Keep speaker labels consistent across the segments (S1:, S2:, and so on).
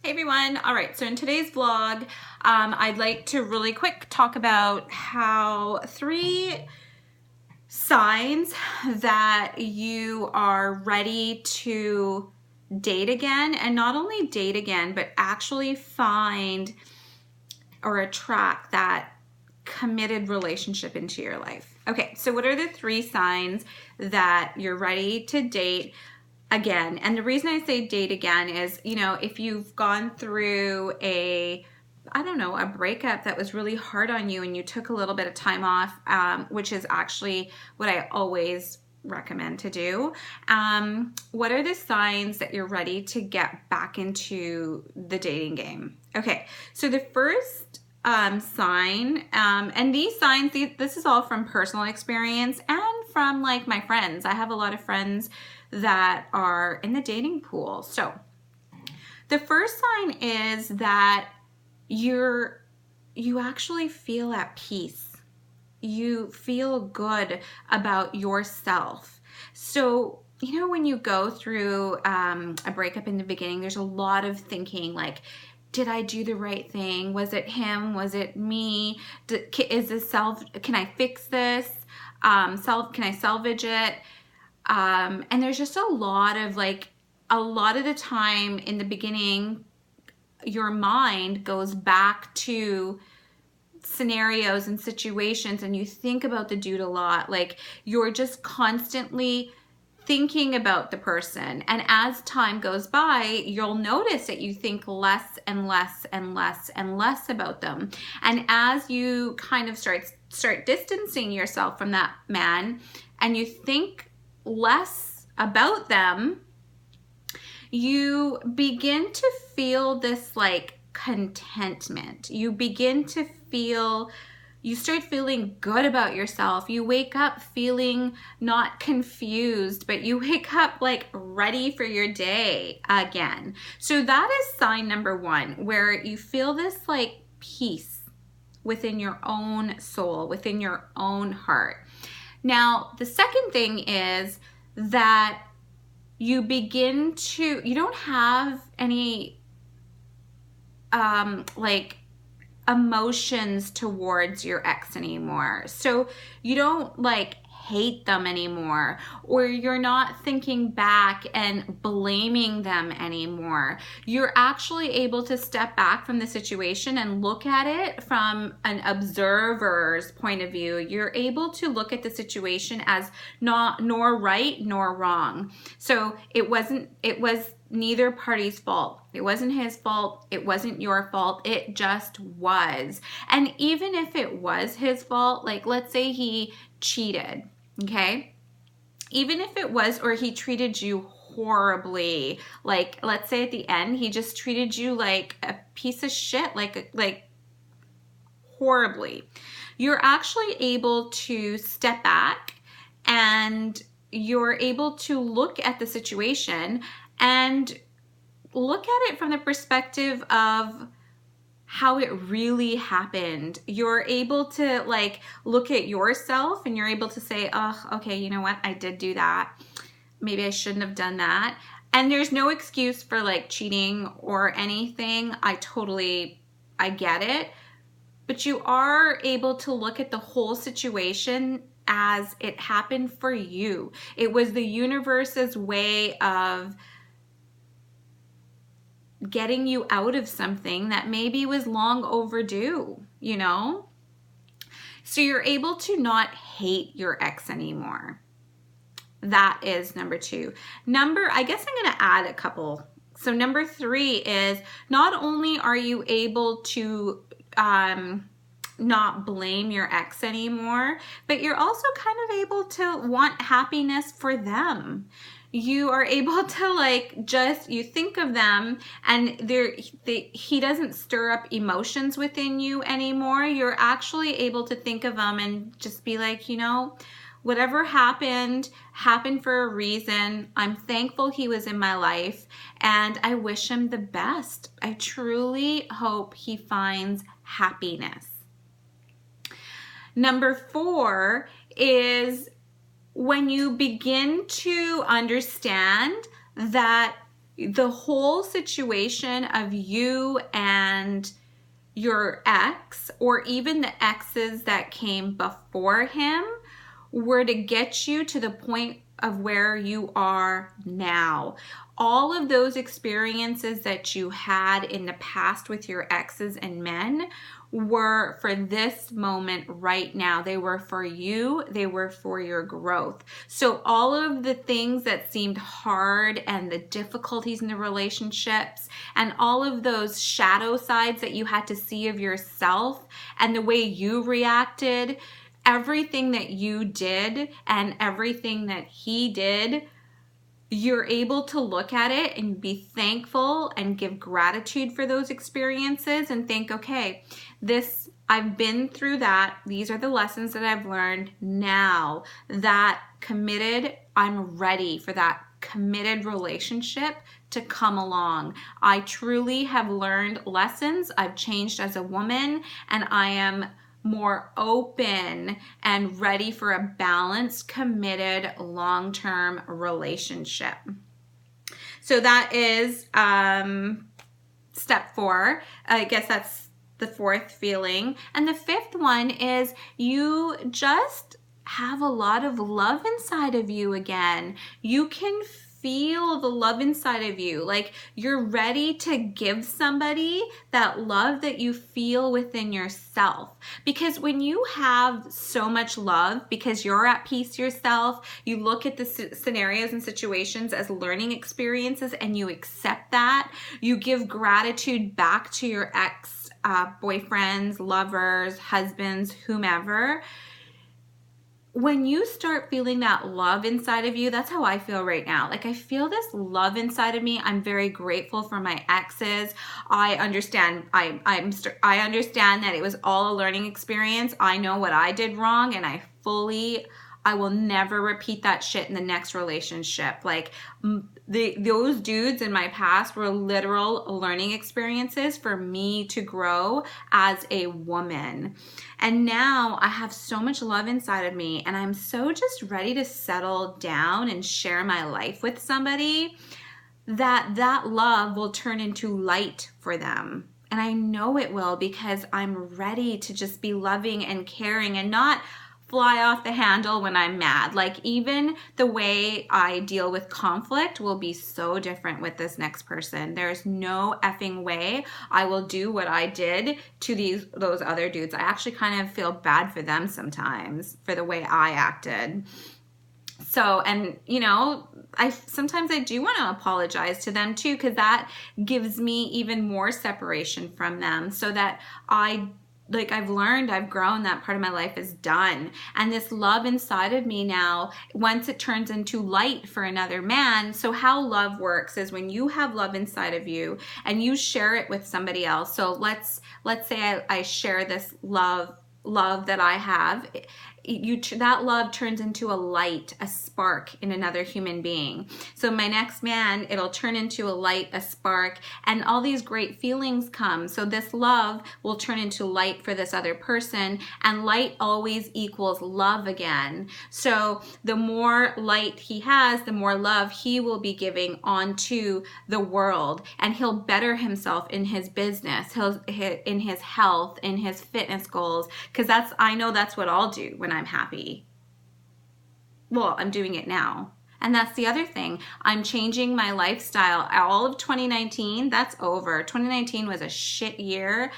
S1: Hey everyone. All right, so in today's vlog, I'd like to really quick talk about how 3 signs that you are ready to date again, and not only date again, but actually find or attract that committed relationship into your life. Okay, so what are the 3 signs that you're ready to date again? And the reason I say date again is, if you've gone through a breakup that was really hard on you and you took a little bit of time off, which is actually what I always recommend to do. What are the signs that you're ready to get back into the dating game? Okay, so the first sign, and these signs, this is all from personal experience and from like my friends. I have a lot of friends that are in the dating pool. So the first sign is that you actually feel at peace. You feel good about yourself. So, when you go through a breakup in the beginning, there's a lot of thinking like, did I do the right thing? Was it him? Was it me? Can I fix this? Can I salvage it? And there's just a lot of the time in the beginning, your mind goes back to scenarios and situations and you think about the dude a lot. Like you're just constantly thinking about the person. And as time goes by, you'll notice that you think less and less and less and less about them. And as you kind of start distancing yourself from that man and you think less about them, you begin to feel this like contentment. You start feeling good about yourself. You wake up feeling not confused, but you wake up like ready for your day again. So that is sign number 1, where you feel this like peace within your own soul, within your own heart. Now, the second thing is that you don't have any emotions towards your ex anymore. So you don't like hate them anymore, or you're not thinking back and blaming them anymore. You're actually able to step back from the situation and look at it from an observer's point of view. You're able to look at the situation as nor right nor wrong. So it was neither party's fault. It wasn't his fault. It wasn't your fault. It just was. And even if it was his fault, like let's say he cheated, okay? Even if it was, or he treated you horribly, like let's say at the end, he just treated you like a piece of shit, like horribly. You're actually able to step back and you're able to look at the situation and look at it from the perspective of how it really happened. You're able to like look at yourself and you're able to say, oh, okay, you know what? I did do that. Maybe I shouldn't have done that. And there's no excuse for like cheating or anything. I get it. But you are able to look at the whole situation as it happened for you. It was the universe's way of getting you out of something that maybe was long overdue, So you're able to not hate your ex anymore. That is number 2. I guess I'm going to add a couple. So number 3 is not only are you able to not blame your ex anymore, but you're also kind of able to want happiness for them. You are able to you think of them and he doesn't stir up emotions within you anymore. You're actually able to think of them and just be like, whatever happened for a reason. I'm thankful he was in my life and I wish him the best. I truly hope he finds happiness. Number 4 is when you begin to understand that the whole situation of you and your ex, or even the exes that came before him, were to get you to the point of where you are now. All of those experiences that you had in the past with your exes and men were for this moment right now. They were for you. They were for your growth. So all of the things that seemed hard and the difficulties in the relationships and all of those shadow sides that you had to see of yourself and the way you reacted, everything that you did and everything that he did, you're able to look at it and be thankful and give gratitude for those experiences and think, okay, I've been through that. These are the lessons that I've learned. Now that committed, I'm ready for that committed relationship to come along. I truly have learned lessons. I've changed as a woman, and I am more open and ready for a balanced, committed, long-term relationship. So that is step 4. I guess that's the 4th feeling. And the 5th one is you just have a lot of love inside of you again. You can feel the love inside of you. Like you're ready to give somebody that love that you feel within yourself. Because when you have so much love, because you're at peace yourself, you look at the scenarios and situations as learning experiences and you accept that, you give gratitude back to your ex boyfriends, lovers, husbands, whomever. When you start feeling that love inside of you, that's how I feel right now. Like I feel this love inside of me. I'm very grateful for my exes. I understand. I understand that it was all a learning experience. I know what I did wrong, and I will never repeat that shit in the next relationship. Like those dudes in my past were literal learning experiences for me to grow as a woman. And now I have so much love inside of me, and I'm so just ready to settle down and share my life with somebody that love will turn into light for them. And I know it will, because I'm ready to just be loving and caring and not fly off the handle when I'm mad. Like even the way I deal with conflict will be so different with this next person. There's no effing way I will do what I did to those other dudes. I actually kind of feel bad for them sometimes for the way I acted. So, and you know, sometimes I do want to apologize to them too, because that gives me even more separation from them, so that I've learned, I've grown, that part of my life is done. And this love inside of me now, once it turns into light for another man. So how love works is when you have love inside of you and you share it with somebody else. So let's say I share this love that I have. That love turns into a light, a spark in another human being. So my next man, it'll turn into a light, a spark, and all these great feelings come. So this love will turn into light for this other person, and light always equals love again. So the more light he has, the more love he will be giving onto the world, and he'll better himself in his business, in his health, in his fitness goals, because I know that's what I'll do when I'm happy. Well, I'm doing it now. And that's the other thing. I'm changing my lifestyle. All of 2019, that's over. 2019 was a shit year,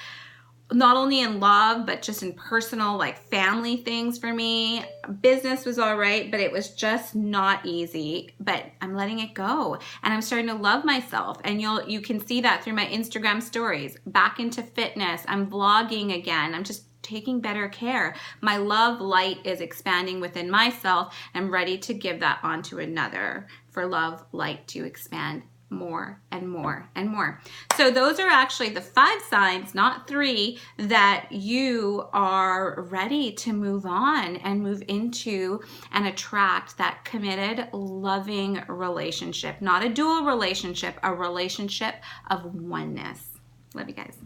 S1: not only in love, but just in personal, like family things for me. Business was all right, but it was just not easy. But I'm letting it go, and I'm starting to love myself. And you can see that through my Instagram stories. Back into fitness. I'm vlogging again. I'm just taking better care. My love light is expanding within myself. I'm ready to give that on to another, for love light to expand more and more and more. So those are actually the 5 signs, not 3, that you are ready to move on and move into and attract that committed, loving relationship. Not a dual relationship, a relationship of oneness. Love you guys.